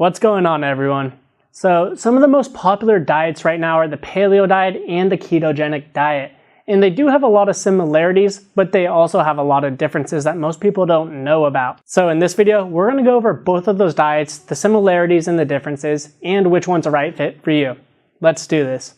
What's going on, everyone? So some of the most popular diets right now are the Paleo Diet and the ketogenic diet. And they do have a lot of similarities, but they also have a lot of differences that most people don't know about. So in this video, we're going to go over both of those diets, the similarities and the differences, and which one's a right fit for you. Let's do this.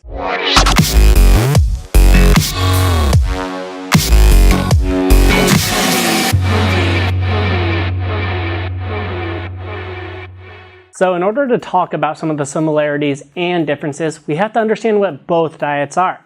So in order to talk about some of the similarities and differences, we have to understand what both diets are.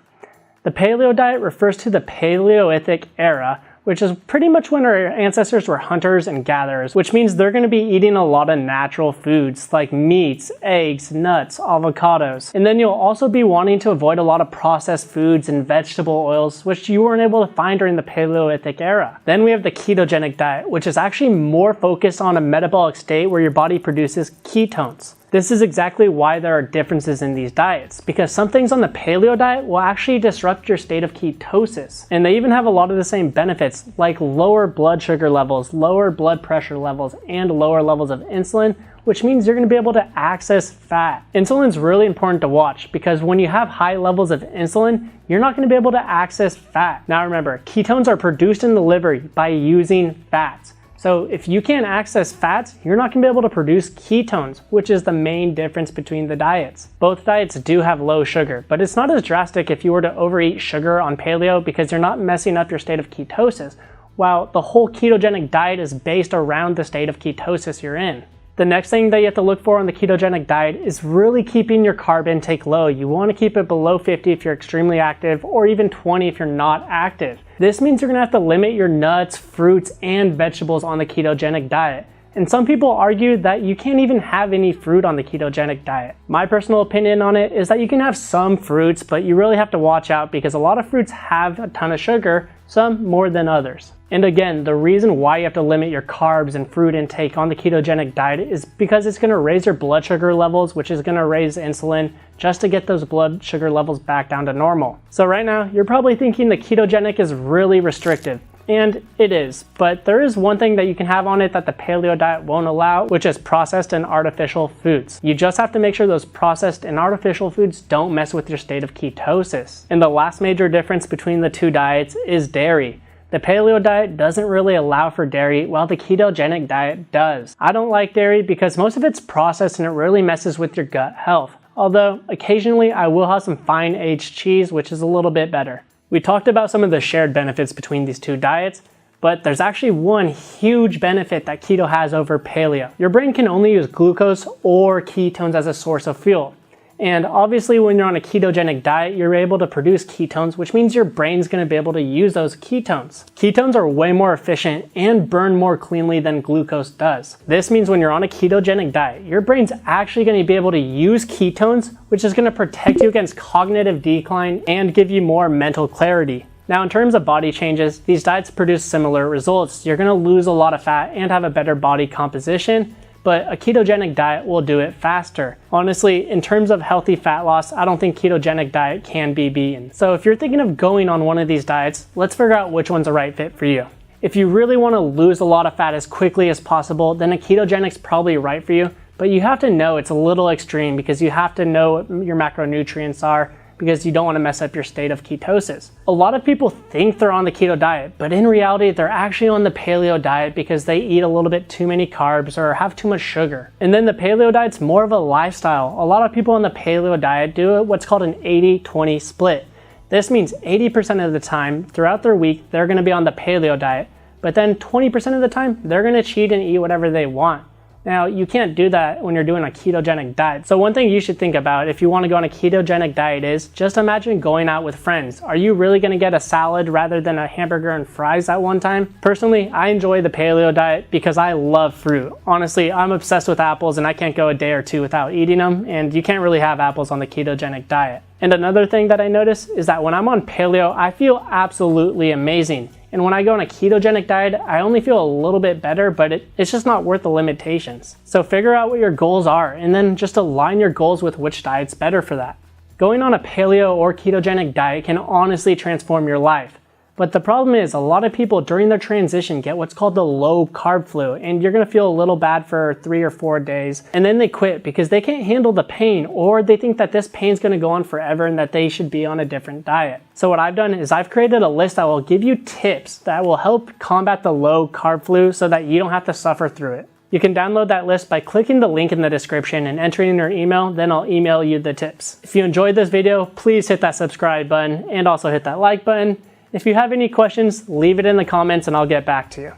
The Paleo Diet refers to the Paleolithic era, which is pretty much when our ancestors were hunters and gatherers, which means they're going to be eating a lot of natural foods like meats, eggs, nuts, avocados. And then you'll also be wanting to avoid a lot of processed foods and vegetable oils, which you weren't able to find during the Paleolithic era. Then we have the ketogenic diet, which is actually more focused on a metabolic state where your body produces ketones. This is exactly why there are differences in these diets, because some things on the Paleo Diet will actually disrupt your state of ketosis. And they even have a lot of the same benefits, like lower blood sugar levels, lower blood pressure levels, and lower levels of insulin, which means you're going to be able to access fat. Insulin's really important to watch, because when you have high levels of insulin, you're not going to be able to access fat. Now remember, ketones are produced in the liver by using fats. So if you can't access fats, you're not going to be able to produce ketones, which is the main difference between the diets. Both diets do have low sugar, but it's not as drastic if you were to overeat sugar on paleo because you're not messing up your state of ketosis, while the whole ketogenic diet is based around the state of ketosis you're in. The next thing that you have to look for on the ketogenic diet is really keeping your carb intake low. You want to keep it below 50 if you're extremely active, or even 20 if you're not active. This means you're going to have to limit your nuts, fruits, and vegetables on the ketogenic diet. And some people argue that you can't even have any fruit on the ketogenic diet. My personal opinion on it is that you can have some fruits, but you really have to watch out because a lot of fruits have a ton of sugar, some more than others. And again, the reason why you have to limit your carbs and fruit intake on the ketogenic diet is because it's going to raise your blood sugar levels, which is going to raise insulin just to get those blood sugar levels back down to normal. So right now, you're probably thinking the ketogenic is really restrictive. And it is, but there is one thing that you can have on it that the Paleo Diet won't allow, which is processed and artificial foods. You just have to make sure those processed and artificial foods don't mess with your state of ketosis. And the last major difference between the two diets is dairy. The Paleo Diet doesn't really allow for dairy, while the ketogenic diet does. I don't like dairy because most of it's processed and it really messes with your gut health. Although, occasionally I will have some fine aged cheese, which is a little bit better. We talked about some of the shared benefits between these two diets, but there's actually one huge benefit that keto has over paleo. Your brain can only use glucose or ketones as a source of fuel. And obviously when you're on a ketogenic diet, you're able to produce ketones, which means your brain's going to be able to use those ketones. Ketones are way more efficient and burn more cleanly than glucose does. This means when you're on a ketogenic diet, your brain's actually going to be able to use ketones, which is going to protect you against cognitive decline and give you more mental clarity. Now, in terms of body changes, these diets produce similar results. You're going to lose a lot of fat and have a better body composition, but a ketogenic diet will do it faster. Honestly, in terms of healthy fat loss, I don't think ketogenic diet can be beaten. So if you're thinking of going on one of these diets, let's figure out which one's a right fit for you. If you really want to lose a lot of fat as quickly as possible, then a ketogenic's probably right for you, but you have to know it's a little extreme because you have to know what your macronutrients are, because you don't want to mess up your state of ketosis. A lot of people think they're on the keto diet, but in reality, they're actually on the paleo diet because they eat a little bit too many carbs or have too much sugar. And then the paleo diet's more of a lifestyle. A lot of people on the paleo diet do what's called an 80-20 split. This means 80% of the time throughout their week, they're gonna be on the paleo diet, but then 20% of the time, they're gonna cheat and eat whatever they want. Now, you can't do that when you're doing a ketogenic diet. So one thing you should think about if you want to go on a ketogenic diet is just imagine going out with friends. Are you really going to get a salad rather than a hamburger and fries at one time? Personally, I enjoy the paleo diet because I love fruit. Honestly, I'm obsessed with apples and I can't go a day or two without eating them, and you can't really have apples on the ketogenic diet. And another thing that I notice is that when I'm on paleo, I feel absolutely amazing. And when I go on a ketogenic diet, I only feel a little bit better, but it's just not worth the limitations. So figure out what your goals are and then just align your goals with which diet's better for that. Going on a paleo or ketogenic diet can honestly transform your life. But the problem is a lot of people during their transition get what's called the low carb flu, and you're gonna feel a little bad for 3 or 4 days, and then they quit because they can't handle the pain, or they think that this pain's gonna go on forever and that they should be on a different diet. So what I've done is I've created a list that will give you tips that will help combat the low carb flu so that you don't have to suffer through it. You can download that list by clicking the link in the description and entering your email, then I'll email you the tips. If you enjoyed this video, please hit that subscribe button and also hit that like button. If you have any questions, leave it in the comments and I'll get back to you.